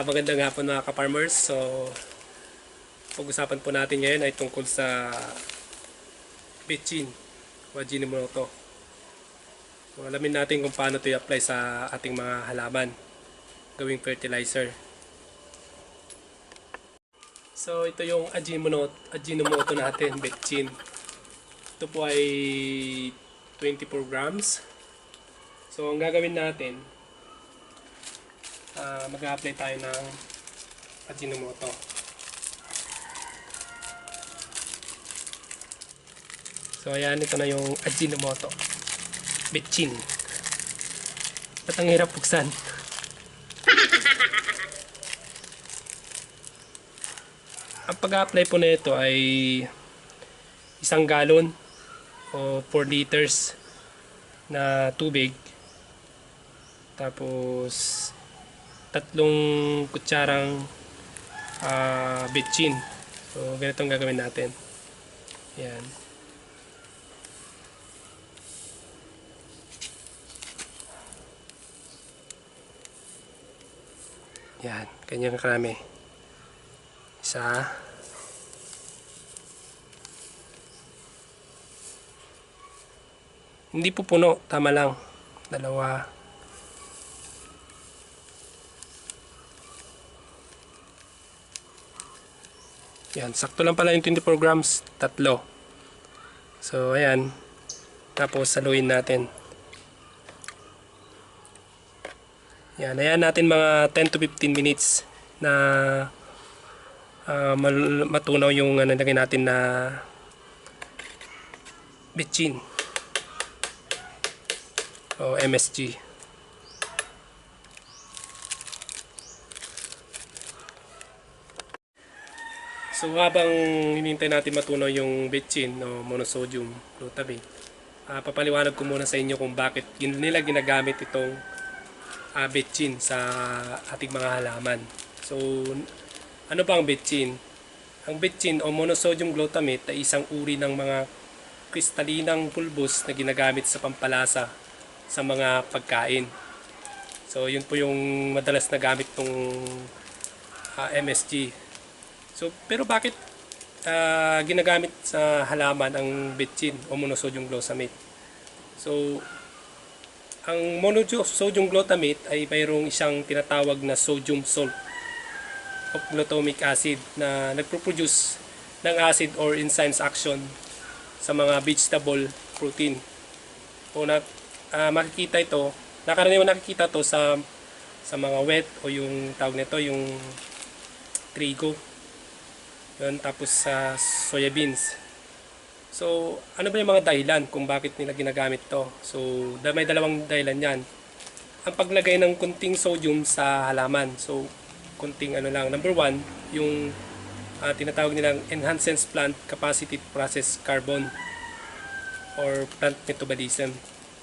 Magandang hapon mga ka-farmers. So, pag-usapan po natin ngayon ay tungkol sa bitchin o Ajinomoto. So, alamin natin kung paano ito i-apply sa ating mga halaman gawing fertilizer. So, ito yung Ajinomoto natin, bitchin. Ito po ay 24 grams. So, ang gagawin natin, mag-a-apply tayo ng Ajinomoto. So ayan, ito na yung Ajinomoto bitchin. At ang hirap buksan. Ang pag-a-apply po na ito ay 1 galon o 4 liters na tubig. Tapos 3 kutsarang bitchin. So ganito ang gagawin natin. Yan. Yan, kanyang karami. Isa. Hindi po puno, tama lang. 2. Yan, sakto lang pala yung 24 grams, 3. So, ayan. Tapos, saluin natin. Yan, ayan natin mga 10 to 15 minutes na matunaw yung nilagay natin na bitchin o MSG. So habang hinihintay natin matunaw yung bitchin o monosodium glutamate, papaliwanag ko muna sa inyo kung bakit nila ginagamit itong bitchin sa ating mga halaman. So ano ba ang bitchin? Ang bitchin o monosodium glutamate ay isang uri ng mga kristalinang pulbos na ginagamit sa pampalasa sa mga pagkain. So yun po yung madalas na gamit ng MSG. So, pero bakit ginagamit sa halaman ang bitchin o monosodium glutamate? So, ang monosodium glutamate ay mayroong isang tinatawag na sodium salt o glutamic acid na nagpo-produce ng acid or enzymes action sa mga vegetable protein. O makikita ito, nakaraniwan nakikita to sa mga wheat o yung tawag nito yung trigo. Yun, tapos sa soybeans. So, ano ba yung mga dahilan kung bakit nila ginagamit to? So, may 2 dahilan yan. Ang paglagay ng kunting sodium sa halaman. So, kunting lang. Number 1, yung tinatawag nilang enhanced plant capacity to process carbon or plant metabolism.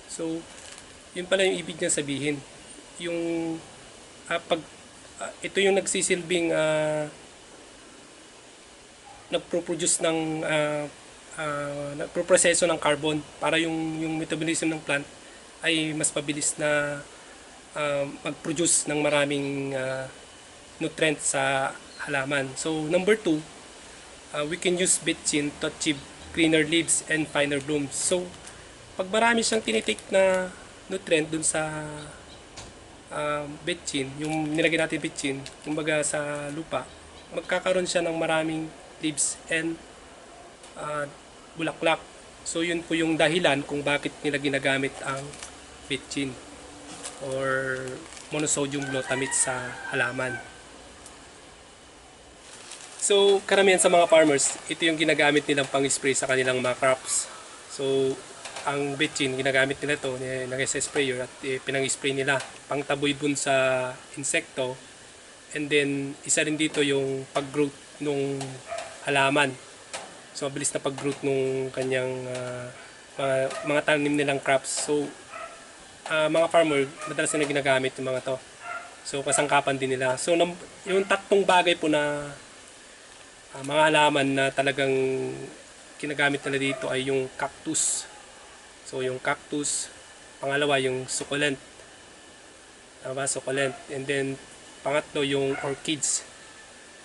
So, yun pala yung ibig niya sabihin. Yung ito yung nagsisilbing nagpo-produce ng nagpo-proseso ng carbon para yung metabolism ng plant ay mas mabilis na mag-produce ng maraming nutrients sa halaman. So number 2, we can use bitchin to achieve greener leaves and finer blooms. So pag marami siyang tinitake na nutrient dun sa bitchin, yung nilagay natin bitchin, kumbaga sa lupa, magkakaroon siya ng maraming leaves and bulaklak. So yun po yung dahilan kung bakit nila ginagamit ang bitchin or monosodium glutamate sa halaman. So karamihan sa mga farmers, ito yung ginagamit nilang pang-spray sa kanilang mga crops. So ang bitchin, ginagamit nila ito, nilagay sa sprayer at pinang-spray nila pangtaboy dun sa insekto. And then isa rin dito yung pag-growth nung halaman. So mabilis na pag-growth nung kanyang mga tanim nilang crops. So mga farmer, madalas na ginagamit yung mga to. So kasangkapan din nila. So yung 3 bagay po na mga halaman na talagang ginagamit nila dito ay yung cactus. So yung cactus, pangalawa yung succulent. Succulent. And then Pangatlo, yung orchids.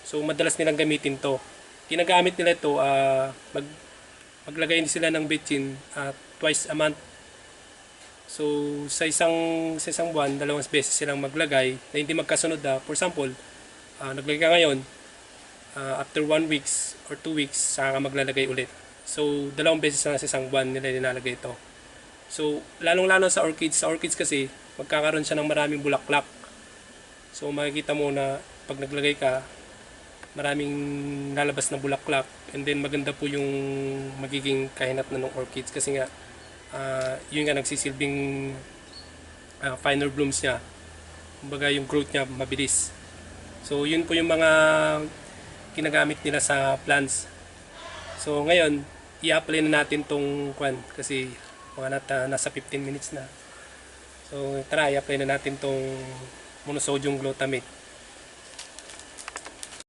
So madalas nilang gamitin to. Ginagamit nila ito, maglagay sila ng betchin twice a month. So sa isang buwan, 2 beses silang maglagay na hindi magkasunod. For example, naglagay ka ngayon, after 1 weeks or 2 weeks, saka ka maglalagay ulit. So 2 beses na sa isang buwan nila nilalagay ito. So lalong-lalo sa orchids kasi magkakaroon siya ng maraming bulaklak. So makikita mo na pag naglagay ka, maraming lalabas na bulaklak, and then maganda po yung magiging kahinat na ng orchids kasi nga yun nga nagsisilbing finer blooms niya. Kumbaga yung growth niya mabilis. So yun po yung mga ginagamit nila sa plants. So ngayon i-apply na natin tong kasi nasa 15 minutes na. So tara, i-apply na natin tong monosodium glutamate.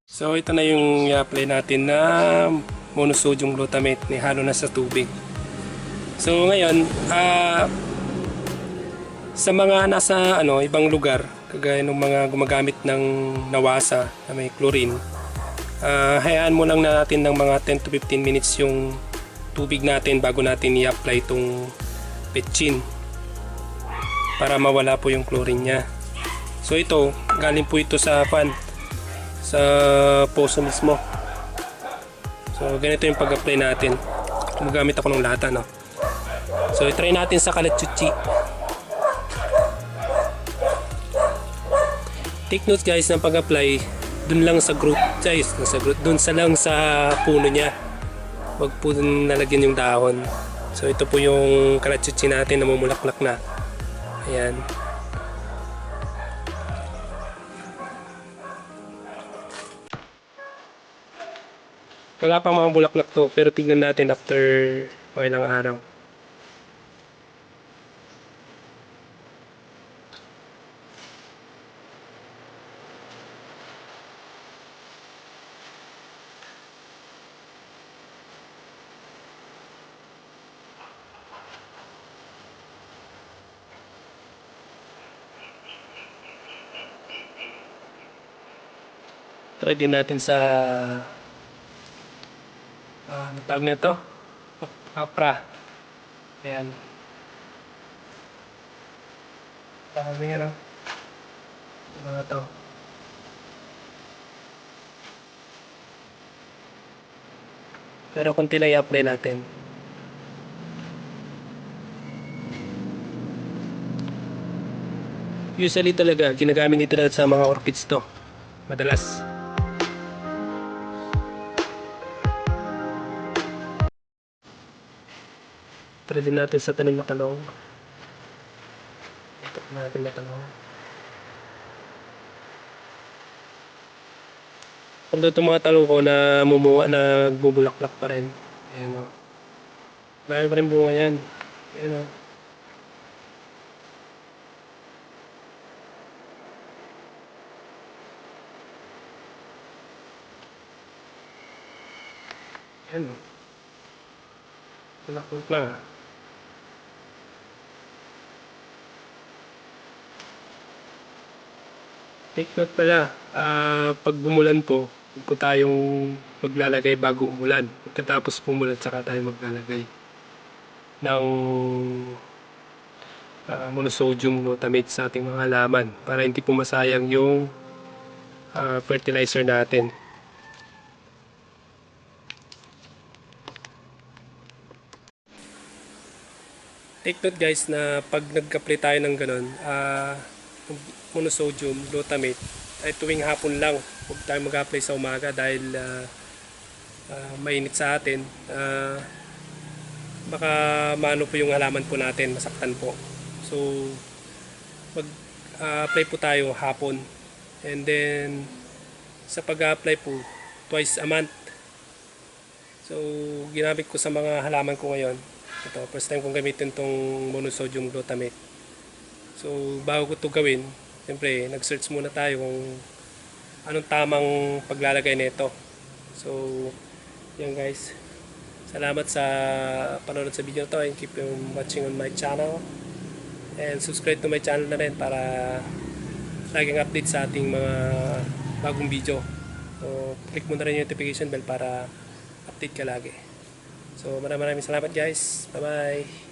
So ito na yung i-apply natin na monosodium glutamate, halo na sa tubig. So ngayon, sa mga nasa ibang lugar, kagaya ng mga gumagamit ng nawasa na may chlorine, hayaan mo lang natin ng mga 10 to 15 minutes yung tubig natin bago natin i-apply itong betchin para mawala po yung chlorine nya. So ito, galing po ito sa poso mismo. So ganito yung pag-apply natin. Gumagamit ako ng lata, no. So i-try natin sa kalatsuchi. Take note guys ng pag-apply, dun lang sa growth guys, dun lang sa puno niya. Wag po nalagyan yung dahon. So ito po yung kalatsuchi natin na mamulaklak na. Ayan. Wala pang mga bulaklak to, pero tignan natin after ilang araw. Try din natin sa ano tawag nito? Kapra. Ayan. Meron. Mga to. Pero konti lang i-apply natin. Usually talaga, ginagamit ito sa mga orchids to. Madalas. Try din natin sa tanim na talong. Ito natin na talong. Kung ito mga talong ko na mumuha na bubulaklak pa rin. Ayan o. Dahil pa rin bunga yan. Ayan o. Ayan o. Bulaklak na. Take note pala, pag bumulan po, huwag po tayong maglalagay bago umulan. Pagkatapos pumulan, saka tayo maglalagay ng monosodium glutamate sa ating mga halaman para hindi po masayang yung fertilizer natin. Take note guys na pag nag-apply tayo ng ganun, monosodium glutamate ay tuwing hapon lang. Huwag tayo mag-apply sa umaga dahil mainit sa atin. Baka maano po yung halaman po natin, masaktan po. So mag-apply po tayo hapon, and then sa pag-apply po twice a month. So ginamit ko sa mga halaman ko ngayon. Ito, first time kong gamitin tong monosodium glutamate. So bago ko ito gawin, siyempre nag-search muna tayo kung anong tamang paglalagay nito. So yan guys, salamat sa panonood sa video to, and keep watching on my channel, and subscribe to my channel na rin para laging update sa ating mga bagong video. So, click mo na rin yung notification bell para update ka lagi. So, maraming salamat guys. Bye-bye.